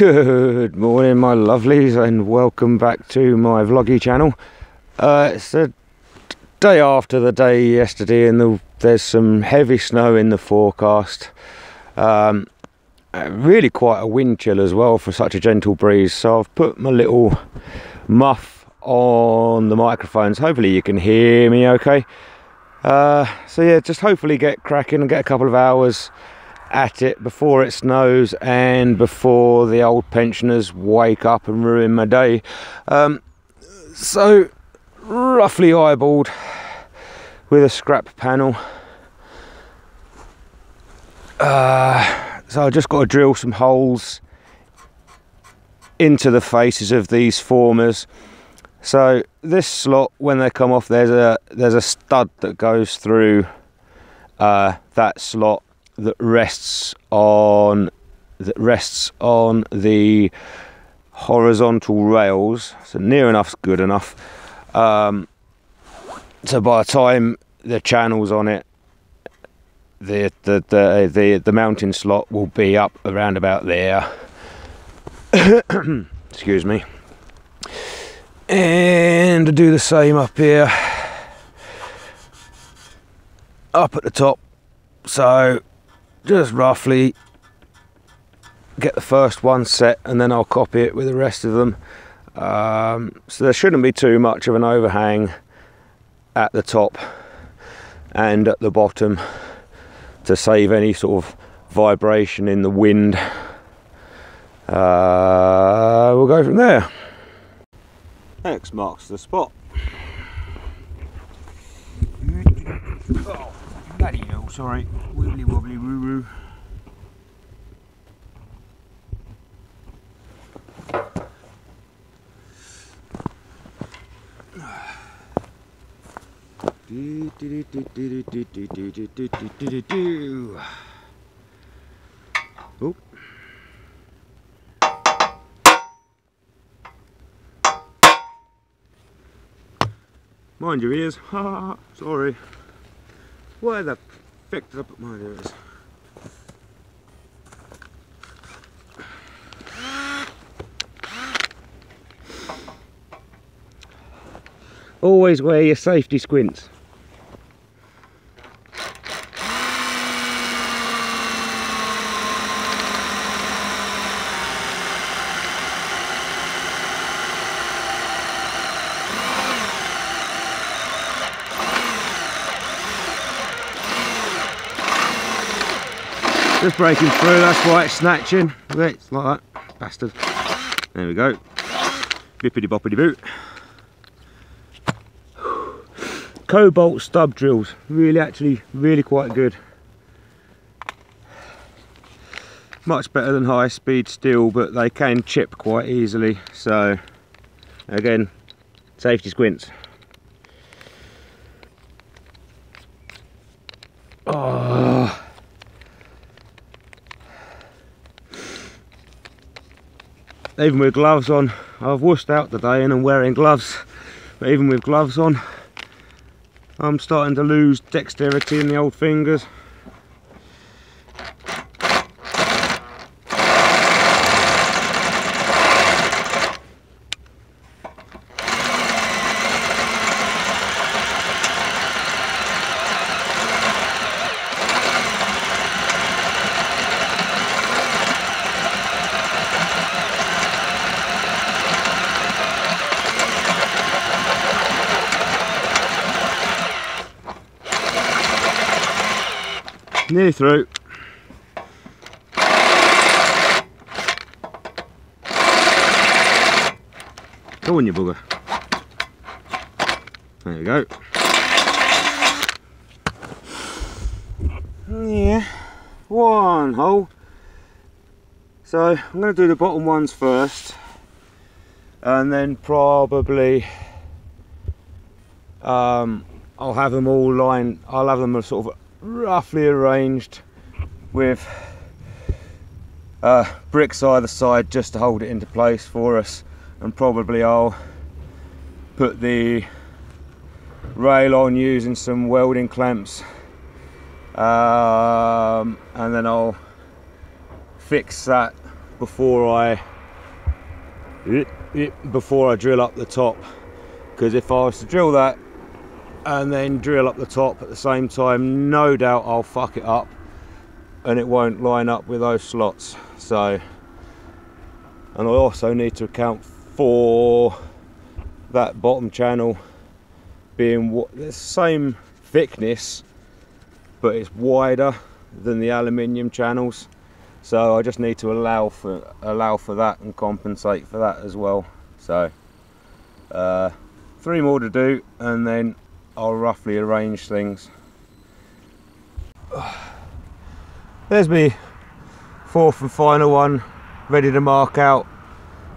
Good morning my lovelies, and welcome back to my vloggy channel. It's the day after the day yesterday, and there's some heavy snow in the forecast. Really quite a wind chill as well for such a gentle breeze, so I've put my little muff on the microphones. Hopefully you can hear me okay. So yeah, just hopefully get cracking and get a couple of hours at it before it snows and before the old pensioners wake up and ruin my day. So roughly eyeballed with a scrap panel. So I just got to drill some holes into the faces of these formers. So this slot, when they come off, there's a stud that goes through that slot that rests on the horizontal rails. So near enough's good enough. So by the time the channel's on it, the mounting slot will be up around about there. Excuse me. And to do the same up here, up at the top. So just roughly get the first one set, and then I'll copy it with the rest of them. So there shouldn't be too much of an overhang at the top and at the bottom to save any sort of vibration in the wind. We'll go from there. X marks the spot. Oh, bloody hell, sorry. Wibbly wobbly woo woo. Oh. Mind your ears. Sorry. Where the frick did I put my ears? Always wear your safety squints. Just breaking through, that's why it's snatching. Okay, it's like that, bastard. There we go. Bippity boppity boot. Cobalt stub drills, really quite good. Much better than high speed steel, but they can chip quite easily. So again, safety squints. Oh. Even with gloves on, I've washed out today and I'm wearing gloves, but even with gloves on, I'm starting to lose dexterity in the old fingers. Nearly through. Go on, you bugger. There we go. Yeah, one hole. So I'm going to do the bottom ones first, and then probably I'll have them all lined. I'll have them sort of roughly arranged with bricks either side just to hold it into place for us, and probably I'll put the rail on using some welding clamps, and then I'll fix that before I before I drill up the top, because if I was to drill that and then drill up the top at the same time, no doubt I'll fuck it up and it won't line up with those slots. So, and I also need to account for that bottom channel being the same thickness, but it's wider than the aluminium channels. So I just need to allow for that and compensate for that as well. So 3 more to do, and then I'll roughly arrange things. There's me 4th and final one, ready to mark out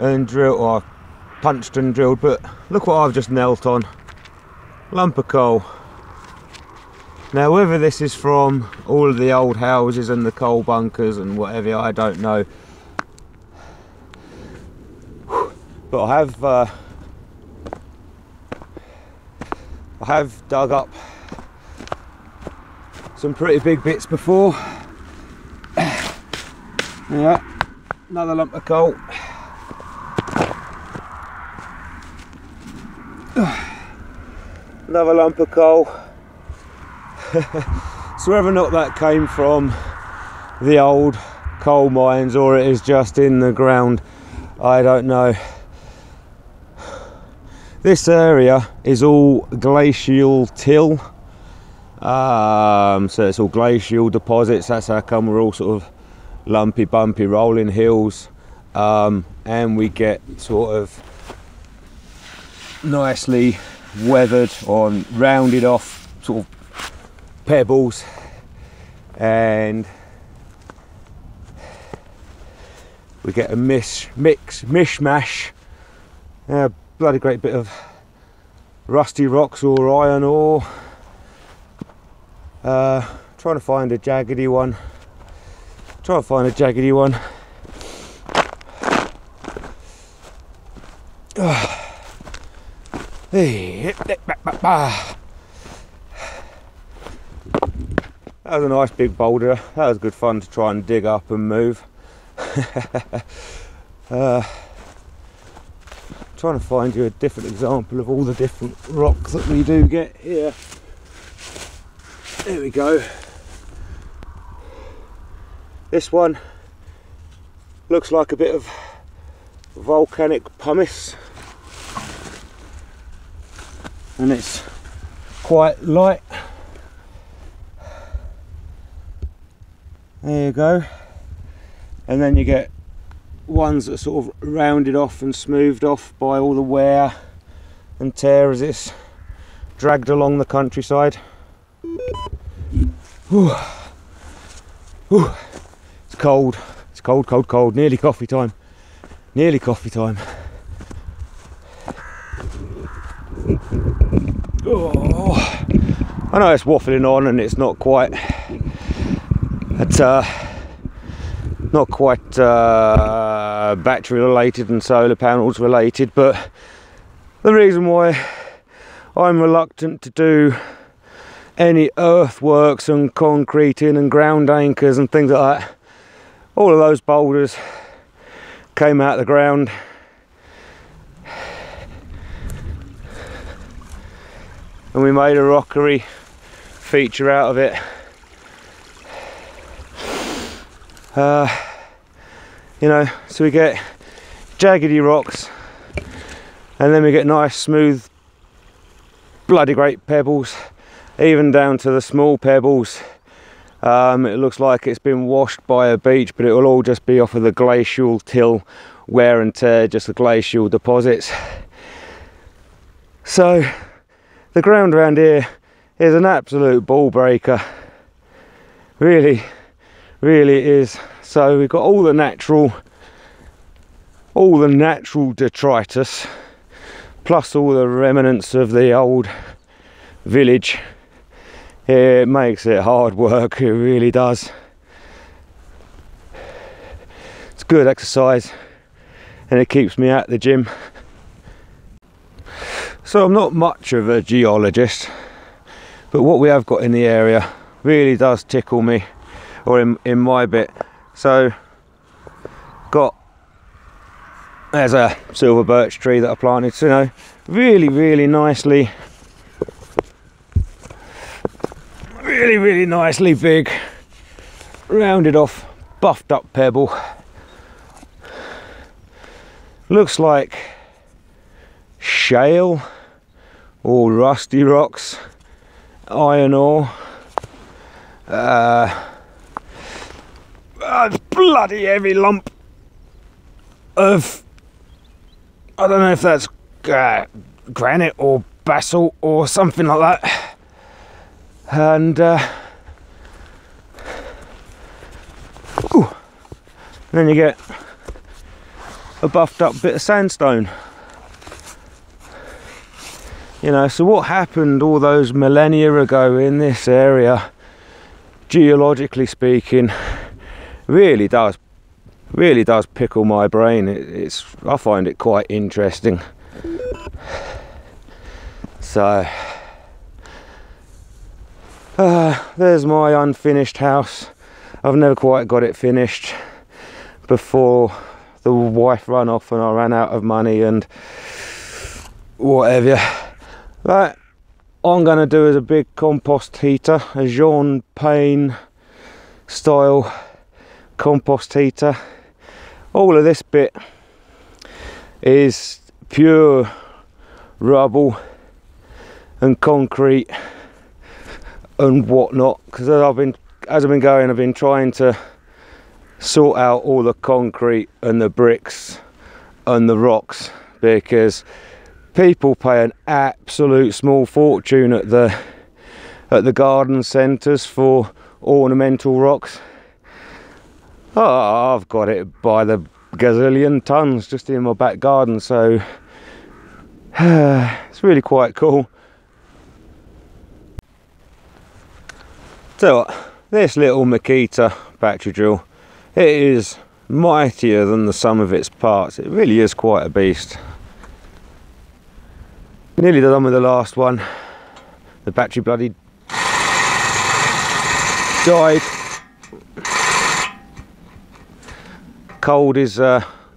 and drill, or punched and drilled. But look what I've just knelt on. Lump of coal. Now whether this is from all of the old houses and the coal bunkers and whatever, I don't know. But I have dug up some pretty big bits before. Yeah, another lump of coal. Another lump of coal. So whether or not that came from the old coal mines or it is just in the ground, I don't know. This area is all glacial till, so it's all glacial deposits. That's how come we're all sort of lumpy, bumpy, rolling hills, and we get sort of nicely weathered or rounded off sort of pebbles, and we get a mishmash, bloody great bit of rusty rocks or iron ore. Trying to find a jaggedy one. That was a nice big boulder. That was good fun to try and dig up and move. Trying to find you a different example of all the different rocks that we do get here. There we go. This one looks like a bit of volcanic pumice, and it's quite light. There you go. And then you get ones that are sort of rounded off and smoothed off by all the wear and tear as it's dragged along the countryside. Whew. Whew. It's cold. It's cold, cold, cold. Nearly coffee time. Nearly coffee time. Oh. I know it's waffling on and it's not quite battery related and solar panels related, but the reason why I'm reluctant to do any earthworks and concreting and ground anchors and things like that, all of those boulders came out of the ground and we made a rockery feature out of it. You know, so we get jaggedy rocks and then we get nice smooth bloody great pebbles, even down to the small pebbles. It looks like it's been washed by a beach, but it will all just be off of the glacial till wear and tear, just the glacial deposits. So the ground around here is an absolute ball breaker, really is. So we've got all the natural detritus plus all the remnants of the old village. It makes it hard work, it really does. It's good exercise and it keeps me at the gym. So I'm not much of a geologist, but what we have got in the area really does tickle me, or in my bit. So got There's a silver birch tree that I planted, so, you know, really nicely, really nicely big, rounded off, buffed up pebble. Looks like shale or rusty rocks, iron ore. A bloody heavy lump of, I don't know if that's granite or basalt or something like that. And then you get a buffed up bit of sandstone. You know, so what happened all those millennia ago in this area, geologically speaking, really does pickle my brain. I find it quite interesting. So there's my unfinished house. I've never quite got it finished before the wife ran off and I ran out of money and whatever. Right, all I'm going to do is a big compost heater, a Jean Pain style compost heater. All of this bit is pure rubble and concrete and whatnot, because as I've been going, I've been trying to sort out all the concrete and the bricks and the rocks, because people pay an absolute small fortune at the garden centres for ornamental rocks. Oh, I've got it by the gazillion tons just in my back garden, so it's really quite cool. So this little Makita battery drill, it is mightier than the sum of its parts. It really is quite a beast. Nearly done with the last one. The battery bloody died. Cold is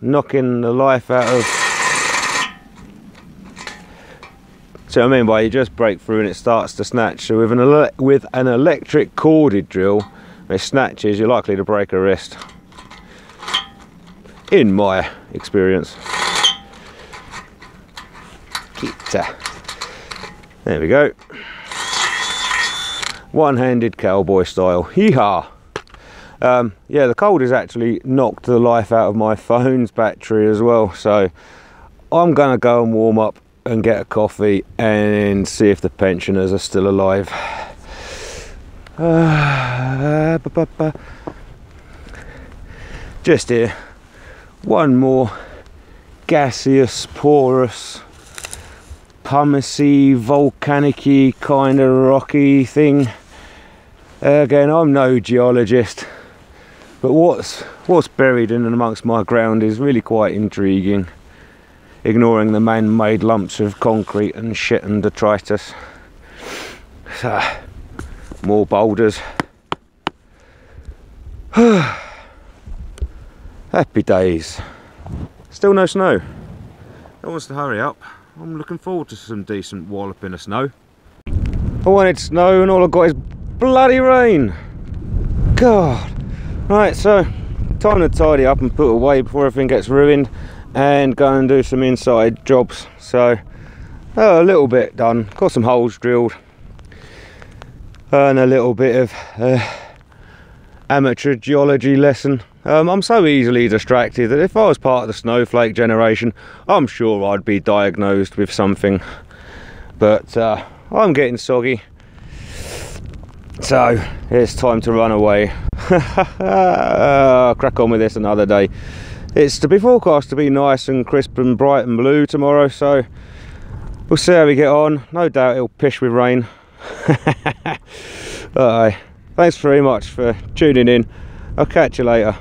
knocking the life out of. So I mean by you just break through and it starts to snatch. So with an electric corded drill, it snatches, you're likely to break a wrist. In my experience. There we go. One-handed cowboy style. Hee-haw! Yeah, the cold has actually knocked the life out of my phone's battery as well, so I'm gonna go and warm up and get a coffee and see if the pensioners are still alive. Just here, one more gaseous, porous, pumicy, volcanic-y kind of rocky thing. Again, I'm no geologist, but what's buried in and amongst my ground is really quite intriguing, ignoring the man-made lumps of concrete and shit and detritus. So, more boulders. Happy days. Still no snow. No wants to hurry up. I'm looking forward to some decent walloping of snow. I wanted snow and all I got is bloody rain. God. Right, so time to tidy up and put away before everything gets ruined and go and do some inside jobs. So a little bit done, got some holes drilled and a little bit of amateur geology lesson. I'm so easily distracted that if I was part of the snowflake generation, I'm sure I'd be diagnosed with something. But I'm getting soggy, so it's time to run away. Crack on with this another day. It's to be forecast to be nice and crisp and bright and blue tomorrow, so we'll see how we get on. No doubt it'll pish with rain. Thanks very much for tuning in. I'll catch you later.